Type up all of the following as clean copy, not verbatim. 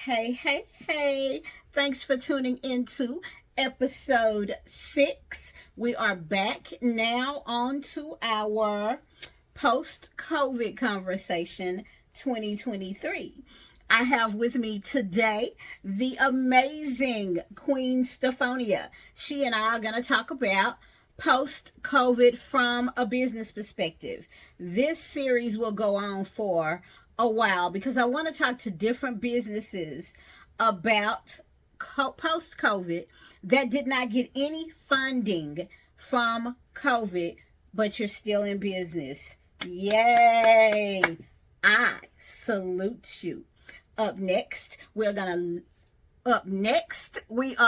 Hey, hey, hey. Thanks for tuning into episode 6. We are back now on to our post COVID conversation 2023. I have with me today the amazing Queen Stephonia. She and I are going to talk about post COVID from a business perspective. This series will go on for a while because I want to talk to different businesses about post COVID that did not get any funding from COVID, but you're still in business. Yay! I salute you. Up next, we are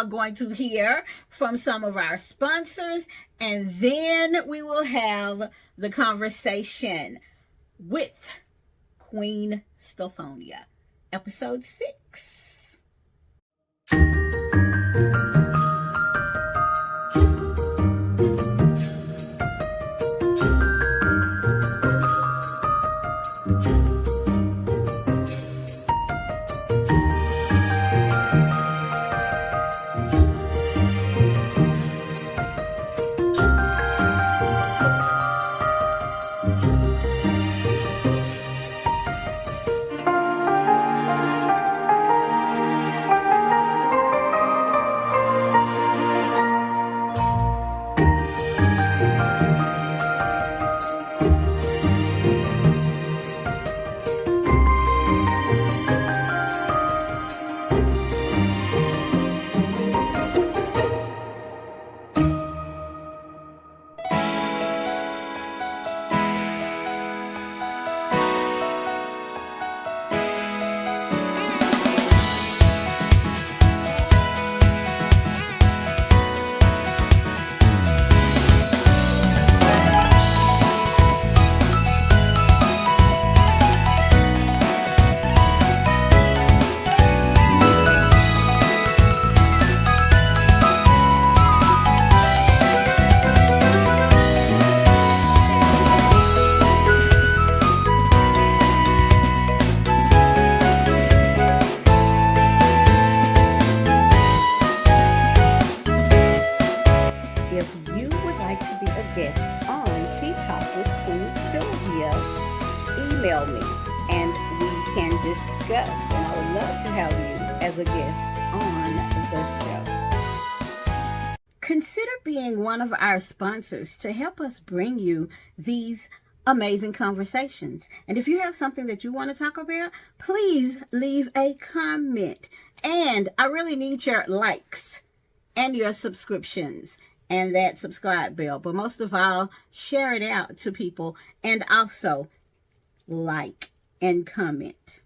going to hear from some of our sponsors, and then we will have the conversation with Queen Stephonia. Episode 6. If you would like to be a guest on Tea Talk with Queen Sylvia, email me and we can discuss. And I would love to have you as a guest on the show. Consider being one of our sponsors to help us bring you these amazing conversations. And if you have something that you want to talk about, please leave a comment. And I really need your likes and your subscriptions and that subscribe bell. But most of all, share it out to people and also like and comment.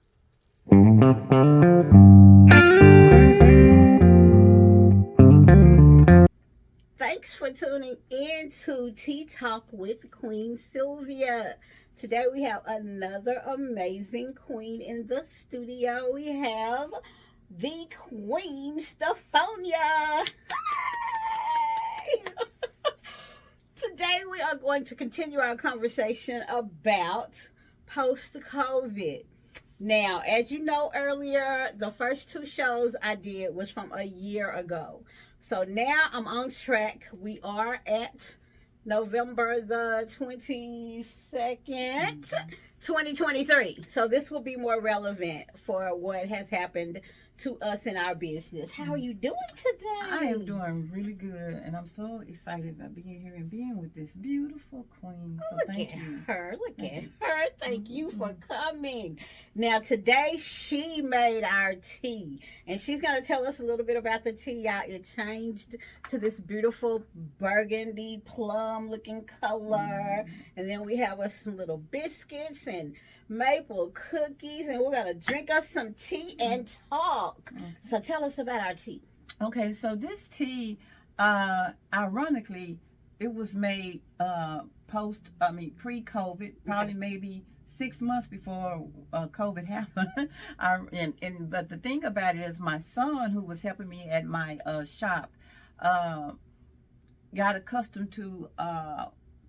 Thanks for tuning in to Tea Talk with Queen Sylvia. Today we have another amazing queen in the studio. We have the Queen Stephonia. Today we are going to continue our conversation about post-COVID. Now, as you know earlier, the first 2 shows I did was from a year ago. So now I'm on track. We are at November the 22nd, 2023. So this will be more relevant for what has happened to us in our business. How are you doing today? I am doing really good, and I'm so excited about being here and being with this beautiful queen. So Look at her. Thank you for coming. Now, today she made our tea, and she's going to tell us a little bit about the tea. Y'all, it changed to this beautiful burgundy plum looking color. And then we have us some little biscuits and maple cookies, and we're going to drink us some tea and talk. So tell us about our tea. Okay, so this tea, ironically, it was made pre-COVID, probably maybe 6 months before COVID happened. But the thing about it is, my son, who was helping me at my shop, got accustomed to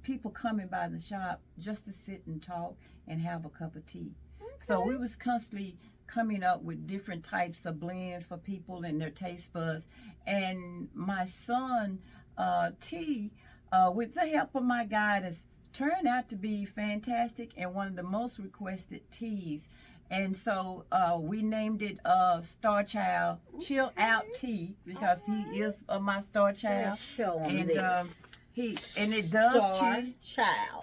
people coming by the shop just to sit and talk and have a cup of tea. Okay. So we was constantly coming up with different types of blends for people and their taste buds. And my son, T, with the help of my guidance, turned out to be fantastic and one of the most requested teas. And so we named it Star Child Chill Out Tea because he is my Star Child. Show him And this. it does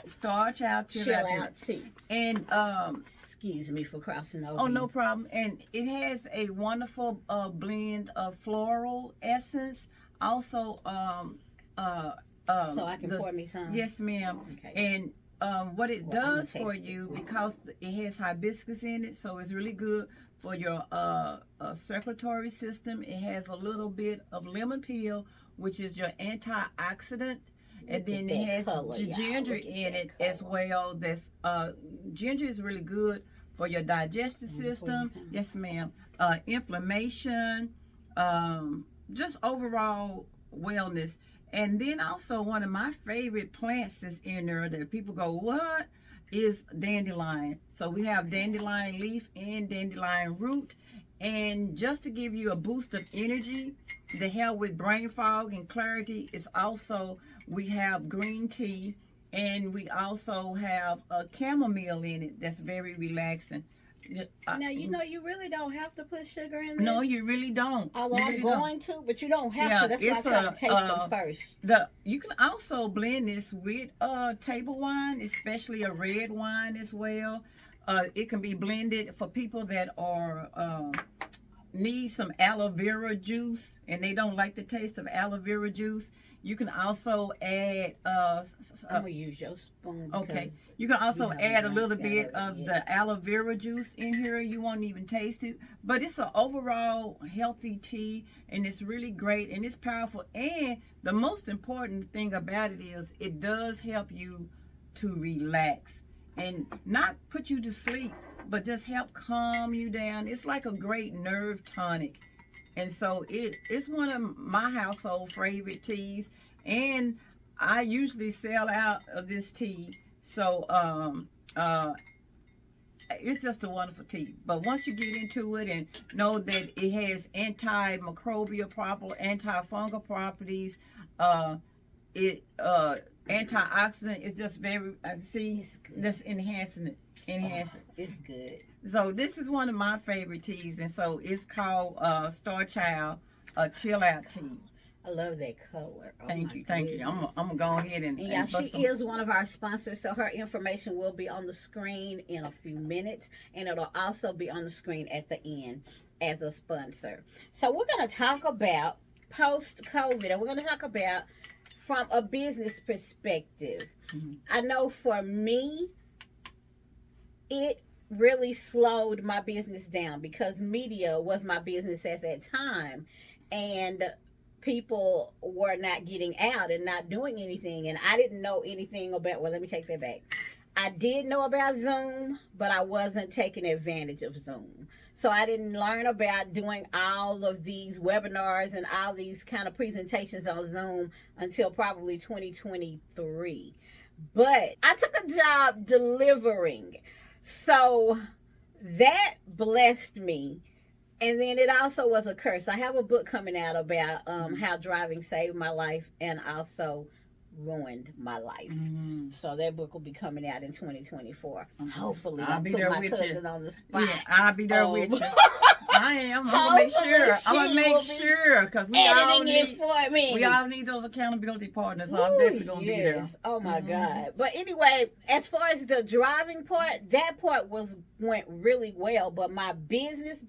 Star Child Chill Out Tea. And excuse me for crossing over. oh, no problem. And it has a wonderful blend of floral essence. Also, so I can pour me some. Yes, ma'am. Okay. And what it does for you, because it has hibiscus in it, so it's really good for your circulatory system. It has a little bit of lemon peel, which is your antioxidant, and then it has ginger in it as well. That's ginger is really good for your digestive system. Yes, ma'am. Inflammation, just overall wellness. And then also one of my favorite plants that's in there that people go, what? Is dandelion. So we have dandelion leaf and dandelion root. And just to give you a boost of energy to help with brain fog and clarity, it's also, we have green tea, and we also have a chamomile in it that's very relaxing. Now, you know, you really don't have to put sugar in this. No, you really don't. Although I'm going to, but you don't have to. That's why I try to taste them first. You can also blend this with table wine, especially a red wine as well. It can be blended for people that are need some aloe vera juice and they don't like the taste of aloe vera juice. You can also add I'm gonna use your spoon. Okay. You can also add a little bit of the aloe vera juice in here. You won't even taste it. But it's an overall healthy tea, and it's really great, and it's powerful. And the most important thing about it is it does help you to relax and not put you to sleep, but just help calm you down. It's like a great nerve tonic. And so it's one of my household favorite teas. And I usually sell out of this tea. So it's just a wonderful tea. But once you get into it and know that it has antimicrobial properties, antifungal properties, antioxidant, it's just very, that's enhancing it. It's good. So this is one of my favorite teas, and so it's called Star Child Chill Out Tea. I love that color. Thank you. I'm gonna go ahead and yeah, she is one of our sponsors, so her information will be on the screen in a few minutes, and it'll also be on the screen at the end as a sponsor. So we're gonna talk about post-COVID, and we're gonna talk about from a business perspective. Mm-hmm. I know for me, it really slowed my business down because media was my business at that time, and people were not getting out and not doing anything, and I didn't know anything about, well, let me take that back. I did know about Zoom, but I wasn't taking advantage of Zoom. So I didn't learn about doing all of these webinars and all these kind of presentations on Zoom until probably 2023. But I took a job delivering. So that blessed me. And then it also was a curse. I have a book coming out about how driving saved my life and also ruined my life. Mm-hmm. So that book will be coming out in 2024. Mm-hmm. Hopefully, I'll be there with you on the spot. Yeah, I'll be there with you. I am. I'm gonna make sure. I'm gonna make sure because we all need those accountability partners. So I'm definitely gonna be there. Oh my God! But anyway, as far as the driving part, that part went really well. But my business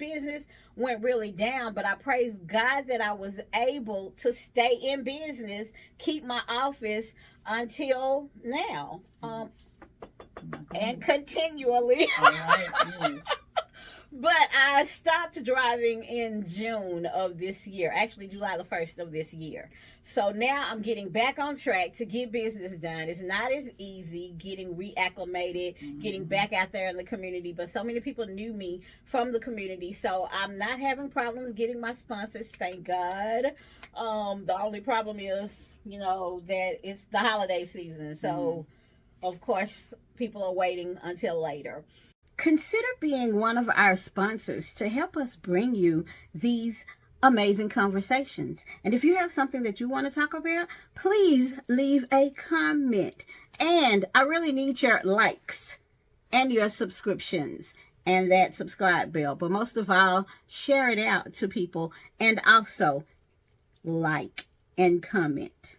went really down. But I praise God that I was able to stay in business, keep my office until now, and continually. All right. Yes. But I stopped driving in June of this year, actually July the 1st of this year. So now I'm getting back on track to get business done. It's not as easy getting reacclimated, getting back out there in the community, but so many people knew me from the community. So I'm not having problems getting my sponsors, thank God. The only problem is, that it's the holiday season. So, of course, people are waiting until later. consider being one of our sponsors to help us bring you these amazing conversations. And if you have something that you want to talk about, please leave a comment. And I really need your likes and your subscriptions and that subscribe bell. But most of all, share it out to people and also like and comment.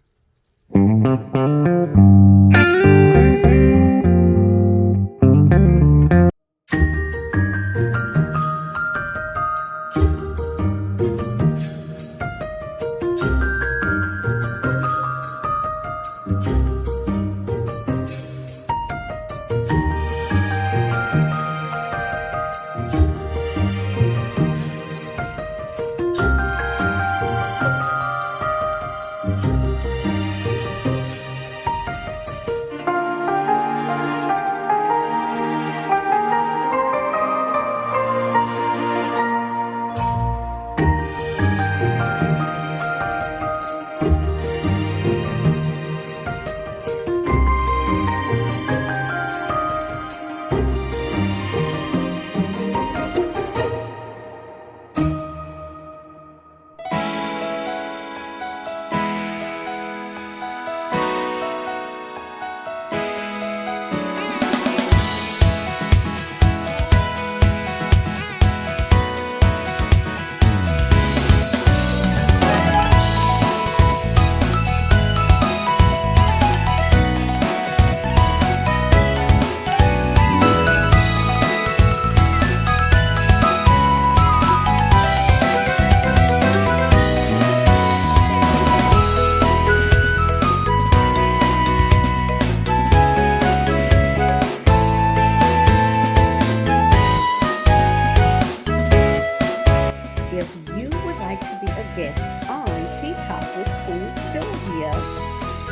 If you would like to be a guest on Tea Talk with Queen Sylvia,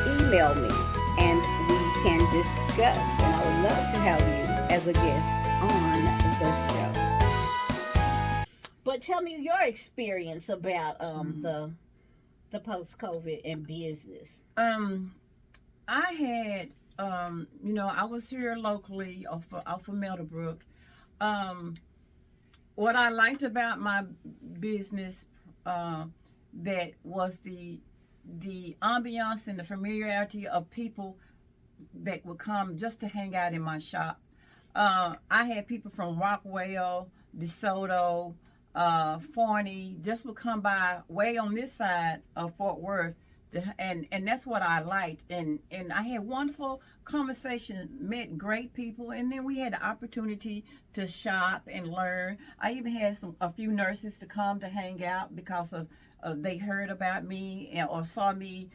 email me and we can discuss. And I would love to have you as a guest on the show. But tell me your experience about the post-COVID and business. I had I was here locally off of Meadowbrook. What I liked about my business that was the ambiance and the familiarity of people that would come just to hang out in my shop. I had people from Rockwell, DeSoto, Forney, just would come by way on this side of Fort Worth. And that's what I liked, and I had wonderful conversation, met great people, and then we had the opportunity to shop and learn. I even had a few nurses to come to hang out because of they heard about me or saw me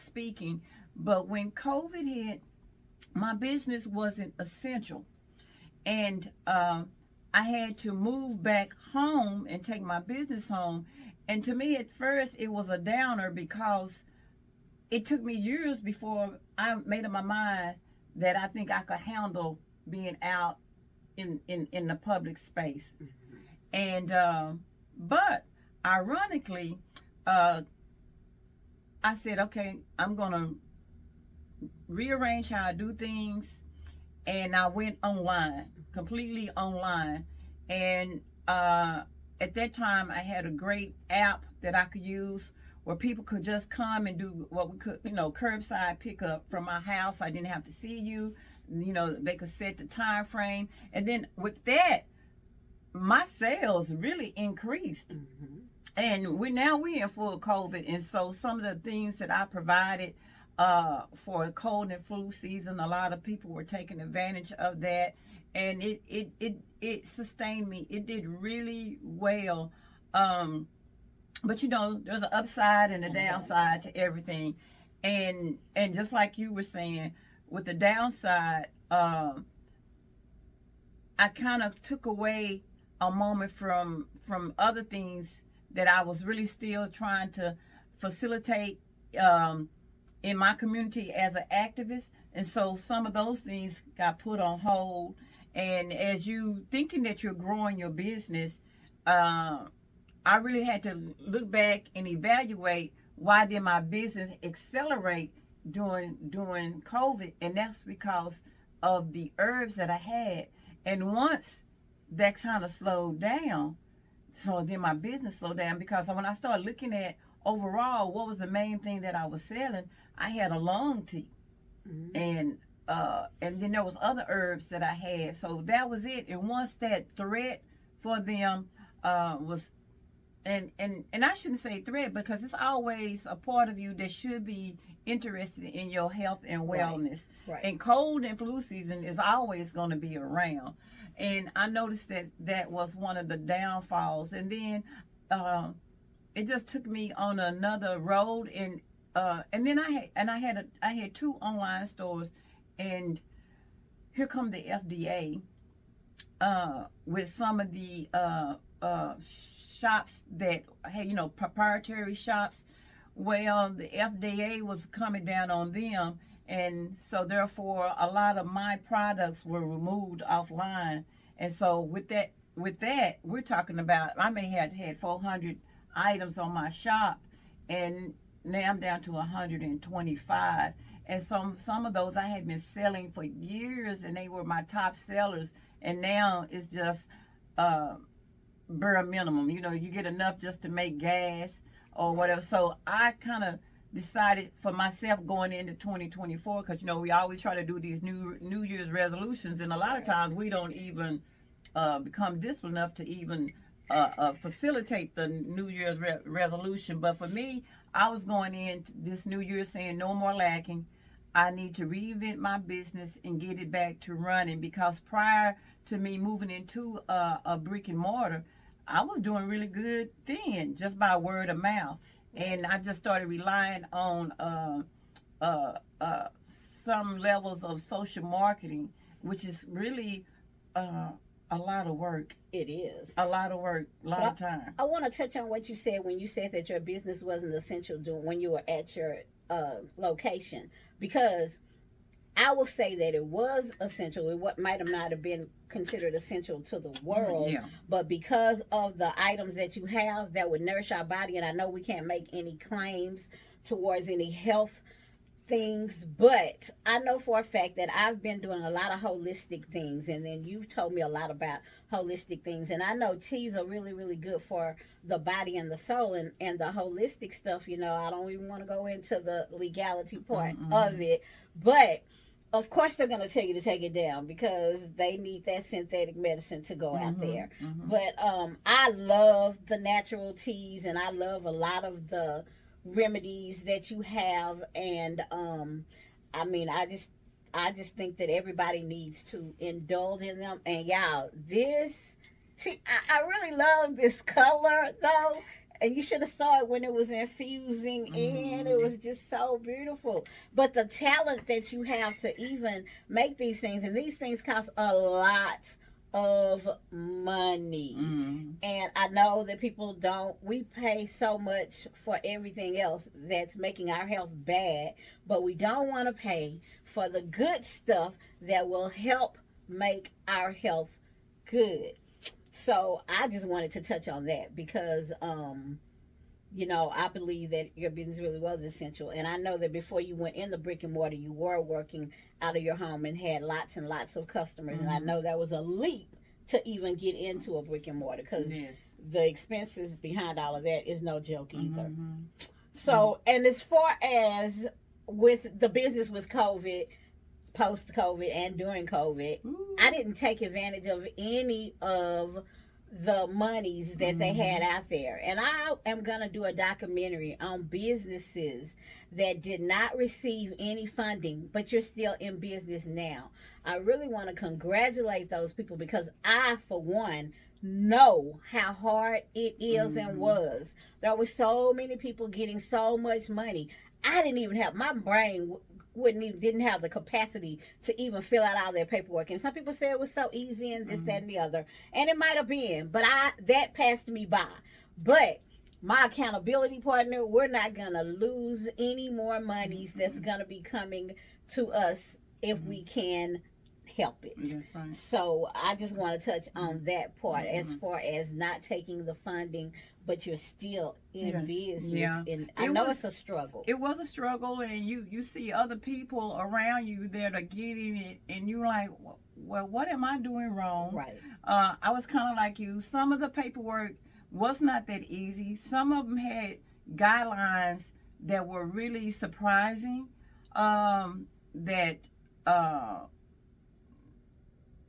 speaking. But when COVID hit, my business wasn't essential, and I had to move back home and take my business home. And to me, at first, it was a downer because it took me years before I made up my mind that I think I could handle being out in the public space. And but ironically, I said, okay, I'm gonna rearrange how I do things, and I went online, completely online. And at that time, I had a great app that I could use where people could just come and do what we could, curbside pickup from my house. I didn't have to see you. They could set the time frame. And then with that, my sales really increased. Mm-hmm. And we're in full COVID. And so some of the things that I provided for cold and flu season, a lot of people were taking advantage of that. And it sustained me. It did really well. But there's an upside and a downside to everything. And just like you were saying, with the downside, I kind of took away a moment from other things that I was really still trying to facilitate in my community as an activist. And so some of those things got put on hold. And as you thinking that you're growing your business, I really had to look back and evaluate why did my business accelerate during COVID, and that's because of the herbs that I had. And once that kind of slowed down, so then my business slowed down, because when I started looking at overall what was the main thing that I was selling, I had a lung tea. Mm-hmm. And then there was other herbs that I had. So that was it. And once that threat for them was, and I shouldn't say threat, because it's always a part of you that should be interested in your health and wellness. Right. And cold and flu season is always going to be around. And I noticed that was one of the downfalls. And then it just took me on another road. And then I had 2 online stores, and here come the FDA with some of the shops that had, proprietary shops. Well, the FDA was coming down on them, and so therefore a lot of my products were removed offline. And so with that we're talking about, I may have had 400 items on my shop, and now I'm down to 125. And some of those I had been selling for years, and they were my top sellers, and now it's just bare minimum. You get enough just to make gas or whatever. So I kind of decided for myself going into 2024, because we always try to do these New Year's resolutions, and a lot of times we don't even become disciplined enough to even facilitate the New Year's resolution. But for me, I was going in this New Year saying no more lacking. I need to reinvent my business and get it back to running, because prior to me moving into a brick and mortar, I was doing really good then, just by word of mouth. And I just started relying on some levels of social marketing, which is really a lot of work. It is. A lot of work, a lot of time. I want to touch on what you said when you said that your business wasn't essential when you were at your location, because I will say that it was essential. It might not have been considered essential to the world, yeah. But because of the items that you have that would nourish our body, and I know we can't make any claims towards any health things, but I know for a fact that I've been doing a lot of holistic things, and then you've told me a lot about holistic things, and I know teas are really, really good for the body and the soul, and the holistic stuff, I don't even want to go into the legality part of it, but of course they're going to tell you to take it down, because they need that synthetic medicine to go out there. But I love the natural teas, and I love a lot of the remedies that you have, and I just think that everybody needs to indulge in them. And y'all, this tea, I really love this color though, and you should have saw it when it was infusing in. It was just so beautiful. But the talent that you have to even make these things, and these things cost a lot of money. And I know that people we pay so much for everything else that's making our health bad, but we don't want to pay for the good stuff that will help make our health good. So I just wanted to touch on that, because I believe that your business really was essential. And I know that before you went in the brick and mortar, you were working out of your home and had lots and lots of customers. And I know that was a leap to even get into a brick and mortar, because the expenses behind all of that is no joke either. So, and as far as with the business with COVID, post-COVID and during COVID, I didn't take advantage of any of the monies that they had out there. And I am going to do a documentary on businesses that did not receive any funding, but you're still in business now. I really want to congratulate those people, because I, for one, know how hard it is and was. There were so many people getting so much money. I didn't even have, my brain didn't have the capacity to even fill out all their paperwork. And some people say it was so easy and this, that, and the other. And it might have been, but that passed me by. But my accountability partner, we're not going to lose any more monies that's going to be coming to us if we can help it. That's right. So I just want to touch on that part as far as not taking the funding, but you're still in business. Yeah. And I know it's a struggle. It was a struggle, and you see other people around you that are getting it, and you're like, well, what am I doing wrong? Right. I was kind of like you. Some of the paperwork was not that easy. Some of them had guidelines that were really surprising. That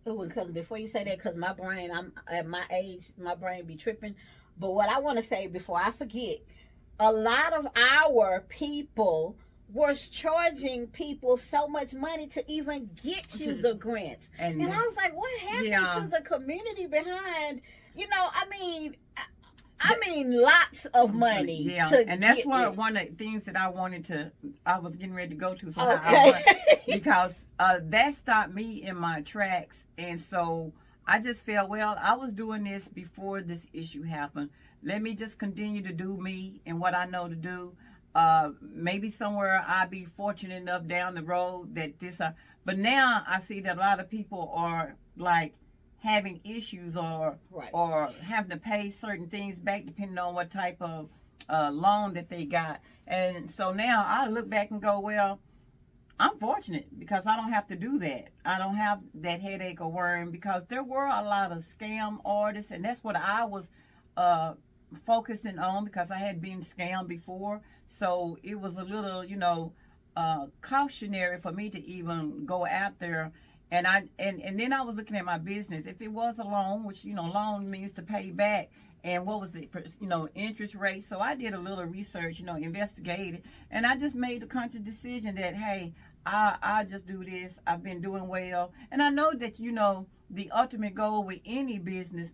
because before you say that, because my brain, I'm at my age, my brain be tripping. But what I want to say before I forget, a lot of our people was charging people so much money to even get you the grants. And I was like, what happened to the community behind, I mean, lots of money. Yeah, and that's one of the things that I was getting ready to go to. So because that stopped me in my tracks. And so I just felt, well, I was doing this before this issue happened. Let me just continue to do me and what I know to do. Maybe somewhere I'll be fortunate enough down the road that but now I see that a lot of people are like having issues or having to pay certain things back depending on what type of loan that they got. And so now I look back and go, well, I'm fortunate because I don't have to do that. I don't have that headache or worrying because there were a lot of scam artists, and that's what I was focusing on because I had been scammed before. So it was a little, cautionary for me to even go out there. And then I was looking at my business. If it was a loan, which, loan means to pay back, and what was the, interest rate. So I did a little research, investigated, and I just made a conscious decision that, hey, I just do this. I've been doing well. And I know that, the ultimate goal with any business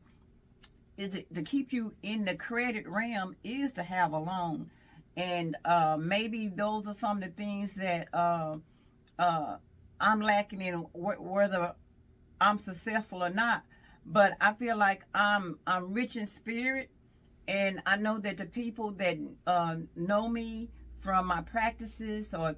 is to keep you in the credit realm is to have a loan. And maybe those are some of the things that I'm lacking in, whether I'm successful or not. But I feel like I'm rich in spirit, and I know that the people that know me from my practices or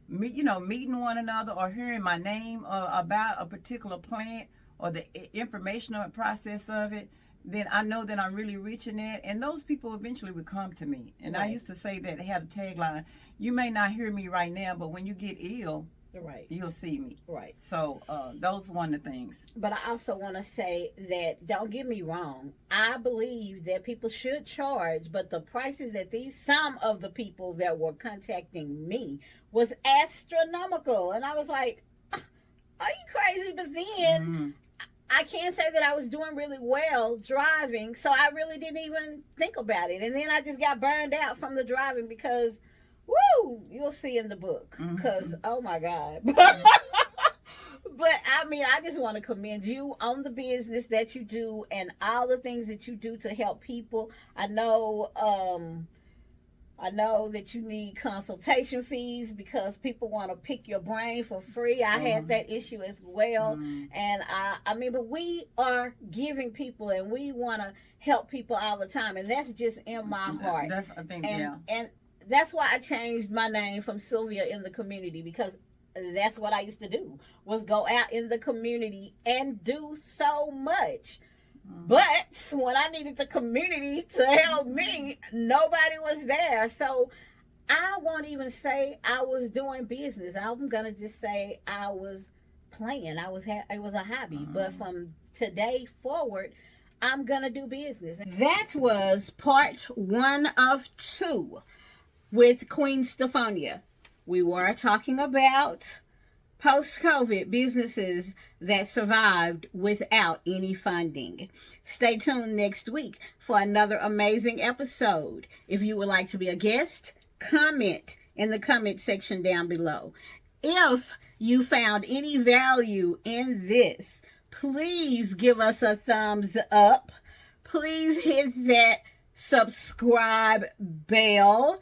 meeting one another or hearing my name about a particular plant or the informational process of it, then I know that I'm really rich in that, and those people eventually will come to me. And I used to say that, they had a tagline: you may not hear me right now, but when you get ill, you'll see me. Right. So those are one of the things. But I also want to say that, don't get me wrong, I believe that people should charge, but the prices that some of the people that were contacting me was astronomical. And I was like, are you crazy? But then I can't say that I was doing really well driving, so I really didn't even think about it. And then I just got burned out from the driving because, you'll see in the book. Because, oh my God. But I mean, I just want to commend you on the business that you do and all the things that you do to help people. I know that you need consultation fees because people want to pick your brain for free. I had that issue as well. And I mean, but we are giving people and we want to help people all the time. And that's just in my heart. And that's why I changed my name from Sylvia in the community, because that's what I used to do, was go out in the community and do so much. But when I needed the community to help me, nobody was there. So I won't even say I was doing business. I'm going to just say I was playing. It was a hobby. But from today forward, I'm going to do business. That was part 1 of 2 with Queen Stephonia. We were talking about post-COVID businesses that survived without any funding. Stay tuned next week for another amazing episode. If you would like to be a guest, comment in the comment section down below. If you found any value in this, please give us a thumbs up. Please hit that subscribe bell.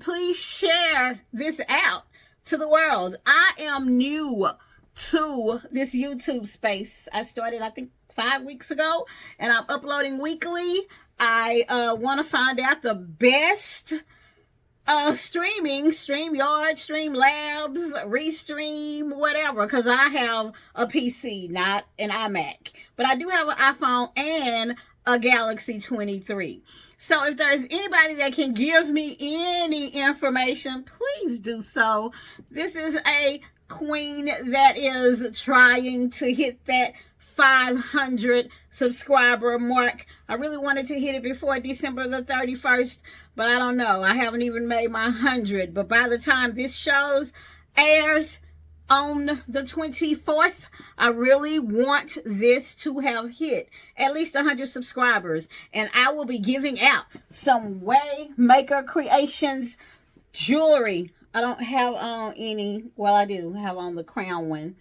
Please share this out to the world. I am new to this YouTube space. I started, I think, 5 weeks ago, and I'm uploading weekly. I want to find out the best streaming, StreamYard, Streamlabs, Restream, whatever, because I have a PC, not an iMac. But I do have an iPhone and a Galaxy 23. So if there's anybody that can give me any information, please do so. This is a queen that is trying to hit that 500 subscriber mark. I really wanted to hit it before December the 31st, but I don't know. I haven't even made my 100. But by the time this shows airs on the 24th, I really want this to have hit at least 100 subscribers. And I will be giving out some Waymaker Creations jewelry. I don't have on any, well, I do have on the crown one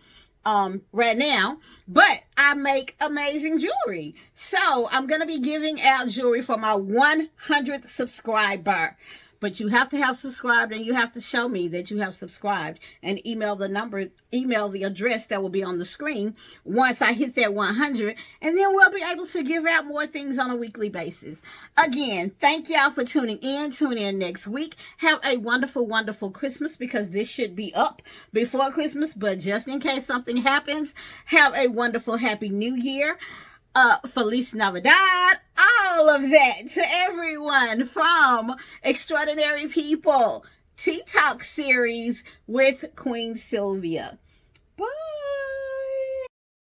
right now, but I make amazing jewelry. So I'm going to be giving out jewelry for my 100th subscriber. But you have to have subscribed, and you have to show me that you have subscribed, and email the address that will be on the screen once I hit that 100, and then we'll be able to give out more things on a weekly basis. Again, thank y'all for tuning in. Tune in next week. Have a wonderful, wonderful Christmas, because this should be up before Christmas, but just in case something happens, have a wonderful, happy New Year. Feliz Navidad, all of that to everyone from Extraordinary People Tea Talk series with Queen Sylvia.